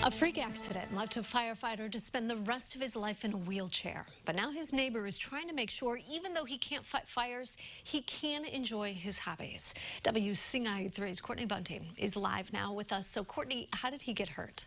A freak accident left a firefighter to spend the rest of his life in a wheelchair. But now his neighbor is trying to make sure, even though he can't fight fires, he can enjoy his hobbies. WCIA3's Courtney Bunting is live now with us. So, Courtney, how did he get hurt?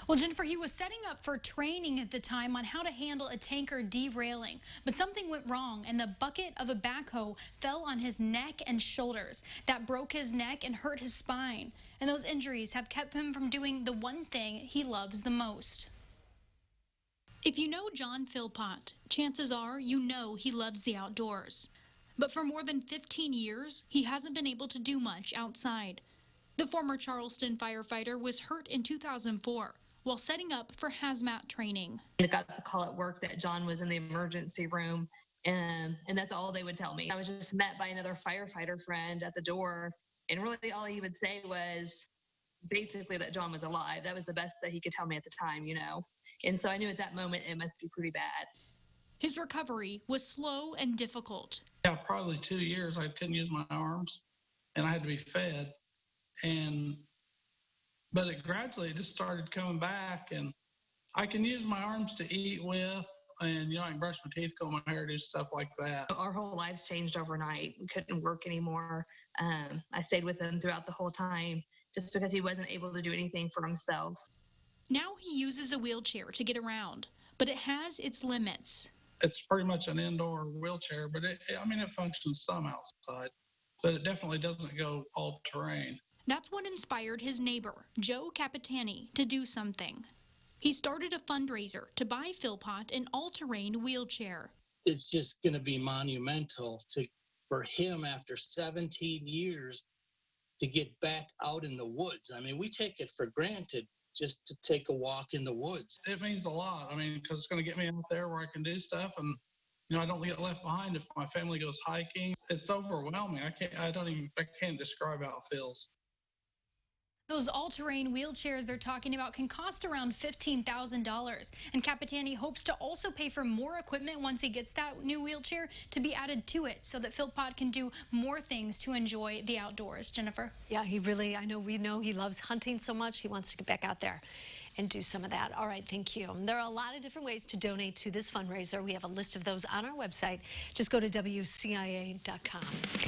Well, Jennifer, he was setting up for training at the time on how to handle a tanker derailing, but something went wrong and the bucket of a backhoe fell on his neck and shoulders. That broke his neck and hurt his spine. And those injuries have kept him from doing the one thing he loves the most. If you know John Philpott, chances are you know he loves the outdoors. But for more than 15 years, he hasn't been able to do much outside. The former Charleston firefighter was hurt in 2004 while setting up for hazmat training. I got the call at work that John was in the emergency room, and that's all they would tell me. I was just met by another firefighter friend at the door, and really all he would say was basically that John was alive. That was the best that he could tell me at the time, you know. And so I knew at that moment it must be pretty bad. His recovery was slow and difficult. Yeah, probably 2 years I couldn't use my arms, and I had to be fed. But it gradually just started coming back, and I can use my arms to eat with, and I can brush my teeth, comb my hair, do stuff like that. Our whole lives changed overnight. We couldn't work anymore. I stayed with him throughout the whole time just because he wasn't able to do anything for himself. Now he uses a wheelchair to get around, but it has its limits. It's pretty much an indoor wheelchair, but it functions some outside, but it definitely doesn't go all terrain. That's what inspired his neighbor, Joe Capitani, to do something. He started a fundraiser to buy Philpott an all-terrain wheelchair. It's just going to be monumental for him after 17 years to get back out in the woods. I mean, we take it for granted just to take a walk in the woods. It means a lot. I mean, because it's going to get me out there where I can do stuff, and I don't get left behind if my family goes hiking. It's overwhelming. I can't describe how it feels. Those all-terrain wheelchairs they're talking about can cost around $15,000. And Capitani hopes to also pay for more equipment once he gets that new wheelchair to be added to it so that Philpott can do more things to enjoy the outdoors. Jennifer? Yeah, we know he loves hunting so much. He wants to get back out there and do some of that. All right, thank you. There are a lot of different ways to donate to this fundraiser. We have a list of those on our website. Just go to WCIA.com.